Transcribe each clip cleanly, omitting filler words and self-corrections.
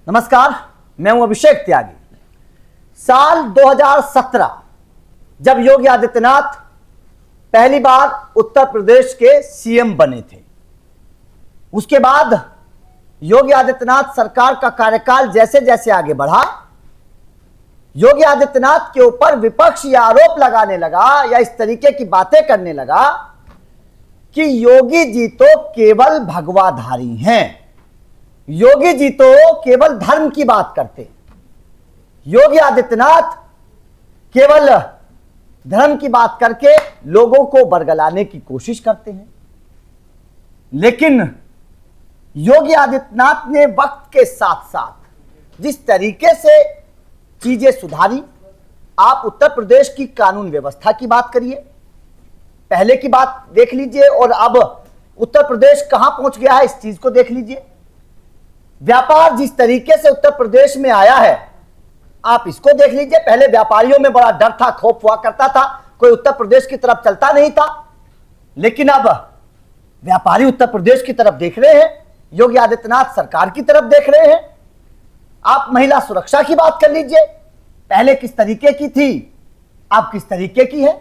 नमस्कार, मैं हूं अभिषेक त्यागी। साल 2017 जब योगी आदित्यनाथ पहली बार उत्तर प्रदेश के सीएम बने थे, उसके बाद योगी आदित्यनाथ सरकार का कार्यकाल जैसे जैसे आगे बढ़ा, योगी आदित्यनाथ के ऊपर विपक्ष यह आरोप लगाने लगा या इस तरीके की बातें करने लगा कि योगी जी तो केवल भगवाधारी हैं, योगी जी तो केवल धर्म की बात करते हैं, योगी आदित्यनाथ केवल धर्म की बात करके लोगों को बरगलाने की कोशिश करते हैं। लेकिन योगी आदित्यनाथ ने वक्त के साथ साथ जिस तरीके से चीजें सुधारी, आप उत्तर प्रदेश की कानून व्यवस्था की बात करिए, पहले की बात देख लीजिए और अब उत्तर प्रदेश कहां पहुंच गया है इस चीज को देख लीजिए। व्यापार जिस तरीके से उत्तर प्रदेश में आया है, आप इसको देख लीजिए। पहले व्यापारियों में बड़ा डर था, खौफ हुआ करता था, कोई उत्तर प्रदेश की तरफ चलता नहीं था, लेकिन अब व्यापारी उत्तर प्रदेश की तरफ देख रहे हैं, योगी आदित्यनाथ सरकार की तरफ देख रहे हैं। आप महिला सुरक्षा की बात कर लीजिए, पहले किस तरीके की थी, अब किस तरीके की है।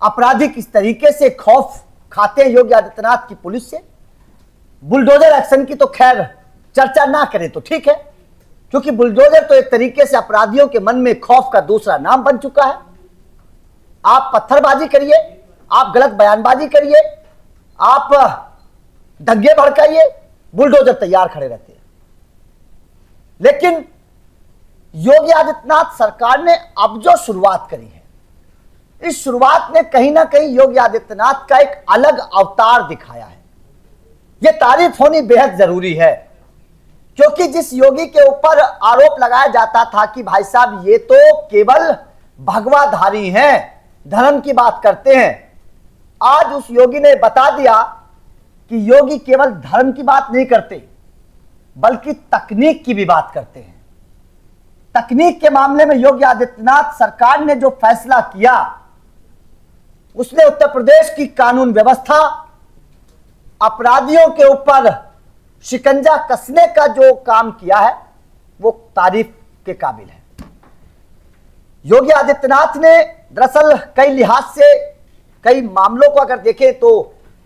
अपराधी किस तरीके से खौफ खाते हैं योगी आदित्यनाथ की पुलिस से। बुलडोजर एक्शन की तो खैर चर्चा ना करें तो ठीक है, क्योंकि बुलडोजर तो एक तरीके से अपराधियों के मन में खौफ का दूसरा नाम बन चुका है। आप पत्थरबाजी करिए, आप गलत बयानबाजी करिए, आप दंगे भड़काइए, बुलडोजर तैयार खड़े रहते हैं। लेकिन योगी आदित्यनाथ सरकार ने अब जो शुरुआत करी है, इस शुरुआत ने कहीं ना कहीं योगी आदित्यनाथ का एक अलग अवतार दिखाया है। यह तारीफ होनी बेहद जरूरी है, क्योंकि जिस योगी के ऊपर आरोप लगाया जाता था कि भाई साहब ये तो केवल भगवाधारी हैं, धर्म की बात करते हैं, आज उस योगी ने बता दिया कि योगी केवल धर्म की बात नहीं करते बल्कि तकनीक की भी बात करते हैं। तकनीक के मामले में योगी आदित्यनाथ सरकार ने जो फैसला किया, उसने उत्तर प्रदेश की कानून व्यवस्था, अपराधियों के ऊपर शिकंजा कसने का जो काम किया है, वो तारीफ के काबिल है। योगी आदित्यनाथ ने दरअसल कई लिहाज से, कई मामलों को अगर देखें तो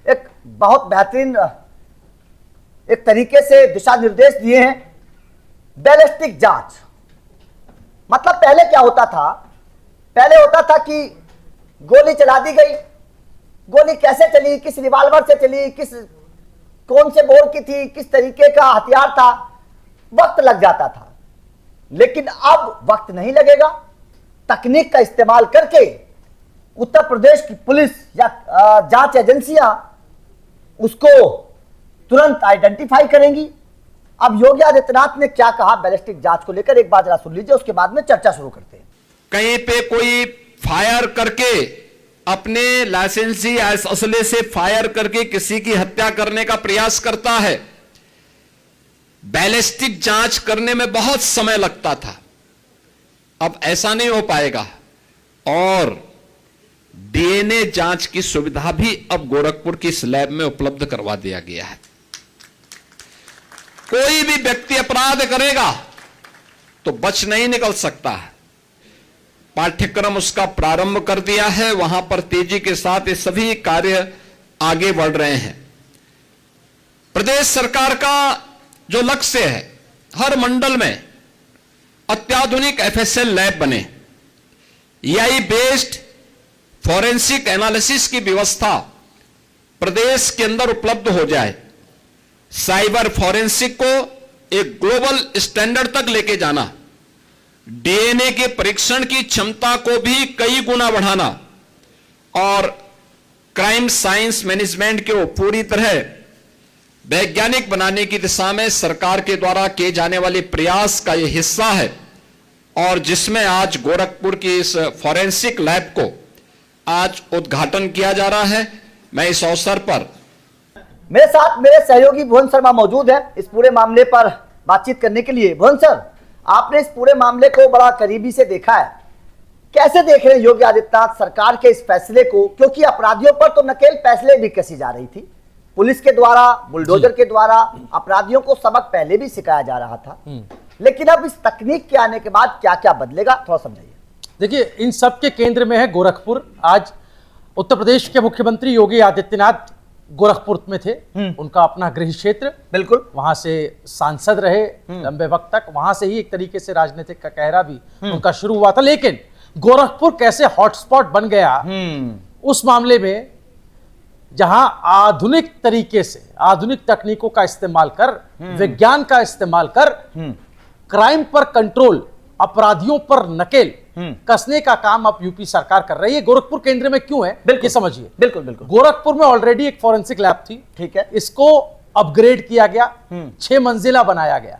एक बहुत बेहतरीन एक तरीके से दिशा निर्देश दिए हैं। बैलिस्टिक जांच, मतलब पहले क्या होता था, पहले होता था कि गोली चला दी गई, गोली कैसे चली, किस रिवाल्वर से चली, कौन से बोर की थी, किस तरीके का हथियार था, वक्त लग जाता था। लेकिन अब वक्त नहीं लगेगा। तकनीक का इस्तेमाल करके उत्तर प्रदेश की पुलिस या जांच एजेंसियां उसको तुरंत आइडेंटिफाई करेंगी। अब योगी आदित्यनाथ ने क्या कहा बैलिस्टिक जांच को लेकर, एक बार जरा सुन लीजिए, उसके बाद में चर्चा शुरू करते हैं। कहीं पे कोई फायर करके अपने लाइसेंसी असले से फायर करके किसी की हत्या करने का प्रयास करता है, बैलिस्टिक जांच करने में बहुत समय लगता था, अब ऐसा नहीं हो पाएगा। और डीएनए जांच की सुविधा भी अब गोरखपुर की इस लैब में उपलब्ध करवा दिया गया है। कोई भी व्यक्ति अपराध करेगा तो बच नहीं निकल सकता है। पाठ्यक्रम उसका प्रारंभ कर दिया है, वहां पर तेजी के साथ ये सभी कार्य आगे बढ़ रहे हैं। प्रदेश सरकार का जो लक्ष्य है, हर मंडल में अत्याधुनिक एफएसएल लैब बने, एआई बेस्ड फॉरेंसिक एनालिसिस की व्यवस्था प्रदेश के अंदर उपलब्ध हो जाए, साइबर फॉरेंसिक को एक ग्लोबल स्टैंडर्ड तक लेके जाना, डीएनए के परीक्षण की क्षमता को भी कई गुना बढ़ाना और क्राइम साइंस मैनेजमेंट को पूरी तरह वैज्ञानिक बनाने की दिशा में सरकार के द्वारा किए जाने वाले प्रयास का यह हिस्सा है। और जिसमें आज गोरखपुर की इस फॉरेंसिक लैब को आज उद्घाटन किया जा रहा है। मैं इस अवसर पर मेरे साथ मेरे सहयोगी भुवन शर्मा मौजूद है इस पूरे मामले पर बातचीत करने के लिए। भुवन सर, आपने इस पूरे मामले को बड़ा करीबी से देखा है, कैसे देख रहे हैं योगी आदित्यनाथ सरकार के इस फैसले को? क्योंकि अपराधियों पर तो नकेल फैसले भी कसी जा रही थी, पुलिस के द्वारा, बुलडोजर के द्वारा अपराधियों को सबक पहले भी सिखाया जा रहा था, लेकिन अब इस तकनीक के आने के बाद क्या क्या बदलेगा, थोड़ा समझाइए। देखिए, इन सब के केंद्र में है गोरखपुर। आज उत्तर प्रदेश के मुख्यमंत्री योगी आदित्यनाथ गोरखपुर में थे, उनका अपना गृह क्षेत्र, बिल्कुल वहां से सांसद रहे लंबे वक्त तक, वहां से ही एक तरीके से राजनीतिक का कहरा भी उनका शुरू हुआ था। लेकिन गोरखपुर कैसे हॉटस्पॉट बन गया उस मामले में, जहां आधुनिक तरीके से आधुनिक तकनीकों का इस्तेमाल कर, विज्ञान का इस्तेमाल कर क्राइम पर कंट्रोल, अपराधियों पर नकेल कसने का काम अब यूपी सरकार कर रही है। गोरखपुर केंद्र में क्यों है, बिल्कुल समझिए। बिल्कुल बिल्कुल गोरखपुर में ऑलरेडी एक फॉरेंसिक लैब थी, ठीक है, इसको अपग्रेड किया गया, 6 मंजिला बनाया गया।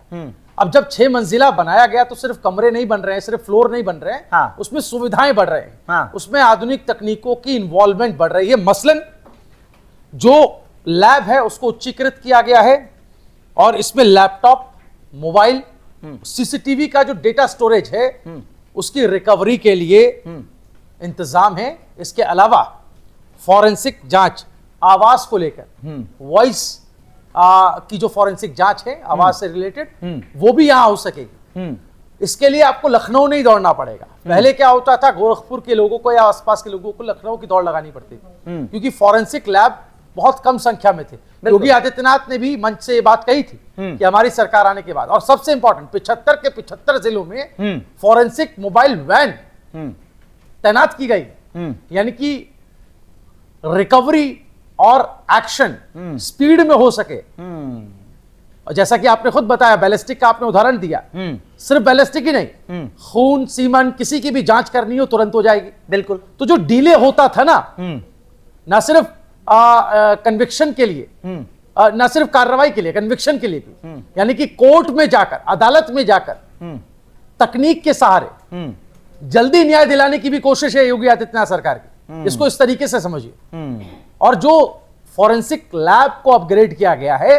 अब जब 6 मंजिला बनाया गया तो सिर्फ कमरे नहीं बन रहे हैं, सिर्फ फ्लोर नहीं बन रहे हैं, हाँ। उसमें सुविधाएं बढ़ रहे हैं, हाँ। उसमें आधुनिक तकनीकों की इन्वॉल्वमेंट बढ़ रही है। मसलन जो लैब है उसको उच्चीकृत किया गया है और इसमें लैपटॉप, मोबाइल, सीसीटीवी का जो डेटा स्टोरेज है उसकी रिकवरी के लिए इंतजाम है। इसके अलावा फॉरेंसिक जांच, आवाज को लेकर वॉइस की जो फॉरेंसिक जांच है आवाज से रिलेटेड, वो भी यहां हो सकेगी। इसके लिए आपको लखनऊ नहीं दौड़ना पड़ेगा। पहले क्या होता था, गोरखपुर के लोगों को या आसपास के लोगों को लखनऊ की दौड़ लगानी पड़ती थी, क्योंकि फॉरेंसिक लैब बहुत कम संख्या में थे। योगी आदित्यनाथ ने भी मंच से ये बात कही थी कि हमारी सरकार आने के बाद, और सबसे इंपॉर्टेंट 75 के 75 जिलों में फॉरेंसिक मोबाइल वैन तैनात की गई, यानी कि रिकवरी और एक्शन स्पीड में हो सके। और जैसा कि आपने खुद बताया, बैलिस्टिक का आपने उदाहरण दिया, सिर्फ बैलिस्टिक ही नहीं, खून, सीमन, किसी की भी जांच करनी हो तुरंत हो जाएगी। बिल्कुल। तो जो डिले होता था ना सिर्फ कन्विक्शन के लिए, ना सिर्फ कार्रवाई के लिए, कन्विक्शन के लिए भी, यानी कि कोर्ट में जाकर, अदालत में जाकर तकनीक के सहारे जल्दी न्याय दिलाने की भी कोशिश है योगी आदित्यनाथ सरकार की। इसको इस तरीके से समझिए। और जो फॉरेंसिक लैब को अपग्रेड किया गया है,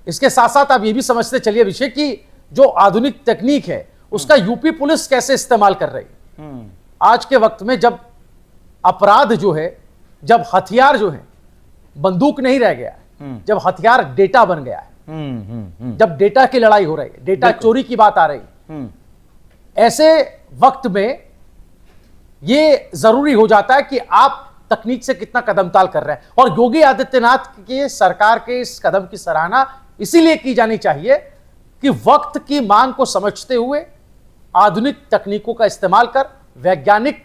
इसके साथ साथ आप ये भी समझते चलिए अभिषेक कि जो आधुनिक तकनीक है उसका यूपी पुलिस कैसे इस्तेमाल कर रही है। आज के वक्त में जब अपराध जो है, जब हथियार जो है बंदूक नहीं रह गया है, जब हथियार डेटा बन गया है, जब डेटा की लड़ाई हो रही है, डेटा चोरी की बात आ रही है, ऐसे वक्त में यह जरूरी हो जाता है कि आप तकनीक से कितना कदमताल कर रहे हैं। और योगी आदित्यनाथ की सरकार के इस कदम की सराहना इसीलिए की जानी चाहिए कि वक्त की मांग को समझते हुए आधुनिक तकनीकों का इस्तेमाल कर वैज्ञानिक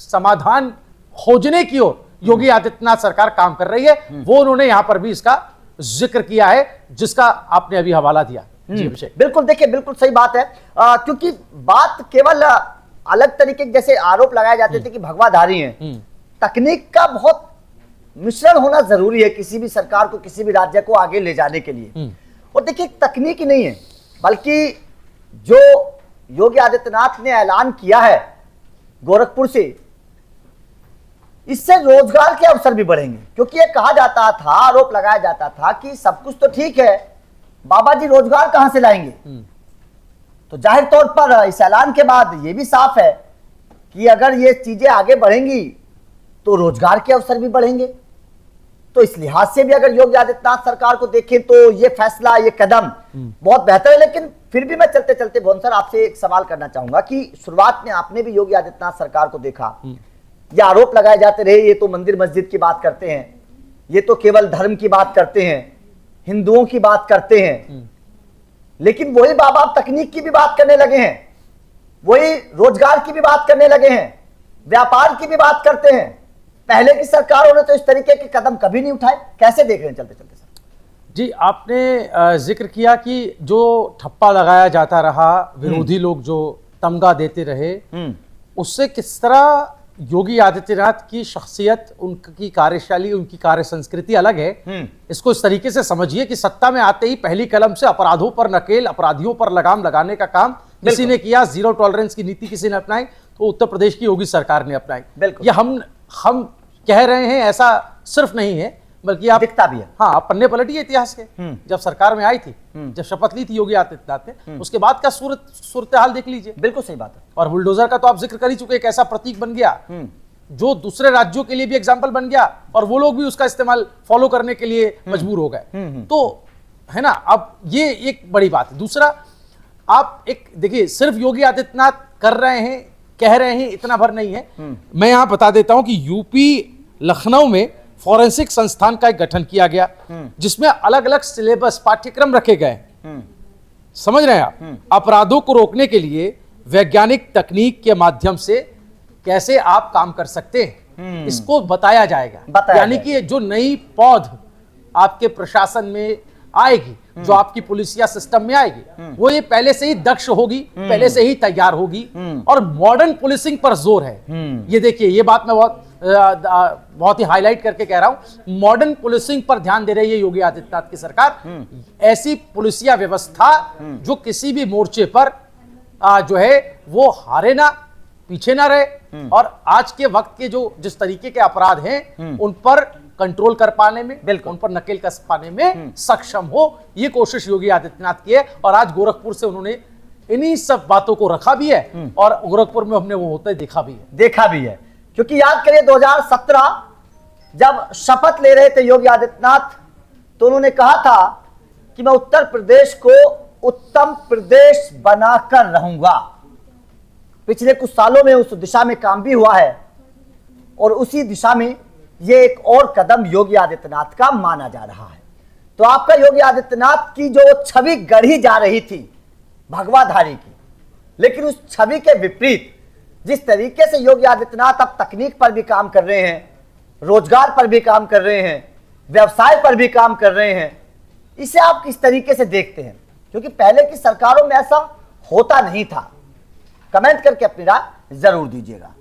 समाधान खोजने की ओर योगी आदित्यनाथ सरकार काम कर रही है। वो उन्होंने यहां पर भी इसका जिक्र किया है, जिसका आपने अभी हवाला दिया। जी अभिषेक। बिल्कुल, देखिए बिल्कुल सही बात है, क्योंकि बात केवल अलग तरीके के जैसे आरोप लगाए जाते थे कि भगवाधारी हैं, तकनीक का बहुत मिश्रण होना जरूरी है किसी भी सरकार को, किसी भी राज्य को आगे ले जाने के लिए। और देखिए तकनीक ही नहीं है, बल्कि जो योगी आदित्यनाथ ने ऐलान किया है गोरखपुर से, इससे रोजगार के अवसर भी बढ़ेंगे। क्योंकि ये कहा जाता था, आरोप लगाया जाता था कि सब कुछ तो ठीक है, बाबा जी रोजगार कहां से लाएंगे। तो जाहिर तौर पर इस ऐलान के बाद ये भी साफ है कि अगर ये चीजें आगे बढ़ेंगी तो रोजगार के अवसर भी बढ़ेंगे। तो इस लिहाज से भी अगर योगी आदित्यनाथ सरकार को देखें तो ये फैसला, ये कदम बहुत बेहतर है। लेकिन फिर भी मैं चलते चलते भुवन सर आपसे एक सवाल करना चाहूंगा कि शुरुआत में आपने भी योगी आदित्यनाथ सरकार को देखा, ये आरोप लगाए जाते रहे, ये तो मंदिर मस्जिद की बात करते हैं, ये तो केवल धर्म की बात करते हैं, हिंदुओं की बात करते हैं। लेकिन वही बाबा अब तकनीक की भी बात करने लगे हैं, वही रोजगार की भी बात करने लगे हैं, व्यापार की भी बात करते हैं। पहले की सरकारों ने तो इस तरीके के कदम कभी नहीं उठाए। कैसे देख रहे हैं चलते चलते सर? जी, आपने जिक्र किया कि जो ठप्पा लगाया जाता रहा, विरोधी लोग जो तमगा देते रहे, उससे किस तरह योगी आदित्यनाथ की शख्सियत, उनकी कार्यशैली, उनकी कार्य संस्कृति अलग है। इसको इस तरीके से समझिए कि सत्ता में आते ही पहली कलम से अपराधों पर नकेल, अपराधियों पर लगाम लगाने का काम किसी ने किया। जीरो टॉलरेंस की नीति किसी ने अपनाई, तो उत्तर प्रदेश की योगी सरकार ने अपनाई। ये हम कह रहे हैं, ऐसा सिर्फ नहीं है, बल्कि आप दिखता भी है। हाँ, आप पन्ने पलटिए इतिहास के। जब सरकार में आई थी, जब शपथ ली थी योगी आदित्यनाथ ने, उसके बाद का सूरत हाल देख लीजिए। बिल्कुल सही बात है। और बुलडोजर का तो आप जिक्र कर ही चुके, एक ऐसा प्रतीक बन गया जो दूसरे राज्यों के लिए भी एग्जाम्पल बन गया और वो लोग भी उसका इस्तेमाल फॉलो करने के लिए मजबूर हो गए। तो है ना, अब ये एक बड़ी बात है। दूसरा, आप एक देखिए, सिर्फ योगी आदित्यनाथ कर रहे हैं, कह रहे हैं, इतना भर नहीं है। मैं यहां बता देता हूं कि यूपी लखनऊ में फॉरेंसिक संस्थान का एक गठन किया गया, जिसमें अलग अलग सिलेबस, पाठ्यक्रम रखे गए। समझ रहे हैं आप? अपराधों को रोकने के लिए वैज्ञानिक तकनीक के माध्यम से कैसे आप काम कर सकते हैं, इसको बताया जाएगा। यानी कि जो नई पौध आपके प्रशासन में आएगी, जो आपकी पुलिसिया सिस्टम में आएगी, वो ये पहले से ही दक्ष होगी, पहले से ही तैयार होगी। और मॉडर्न पुलिसिंग पर जोर है। ये देखिए, ये बात मैं बहुत ही हाईलाइट करके कह रहा हूं, मॉडर्न पुलिसिंग पर ध्यान दे रही है योगी आदित्यनाथ की सरकार। ऐसी पुलिसिया व्यवस्था जो किसी भी मोर्चे पर जो है वो हारे ना, पीछे ना रहे, और आज के वक्त के जो जिस तरीके के अपराध हैं उन पर कंट्रोल कर पाने में, बिल्कुल उन पर नकेल कस पाने में सक्षम हो, ये कोशिश योगी आदित्यनाथ की है। और आज गोरखपुर से उन्होंने इन्हीं सब बातों को रखा भी है, और गोरखपुर में हमने वो होते देखा भी है। क्योंकि याद करिए 2017 जब शपथ ले रहे थे योगी आदित्यनाथ, तो उन्होंने कहा था कि मैं उत्तर प्रदेश को उत्तम प्रदेश बनाकर रहूंगा। पिछले कुछ सालों में उस दिशा में काम भी हुआ है, और उसी दिशा में ये एक और कदम योगी आदित्यनाथ का माना जा रहा है। तो आपका योगी आदित्यनाथ की जो छवि गढ़ी जा रही थी भगवाधारी की, लेकिन उस छवि के विपरीत जिस तरीके से योगी आदित्यनाथ अब तकनीक पर भी काम कर रहे हैं, रोजगार पर भी काम कर रहे हैं, व्यवसाय पर भी काम कर रहे हैं, इसे आप किस तरीके से देखते हैं? क्योंकि पहले की सरकारों में ऐसा होता नहीं था। कमेंट करके अपनी राय जरूर दीजिएगा।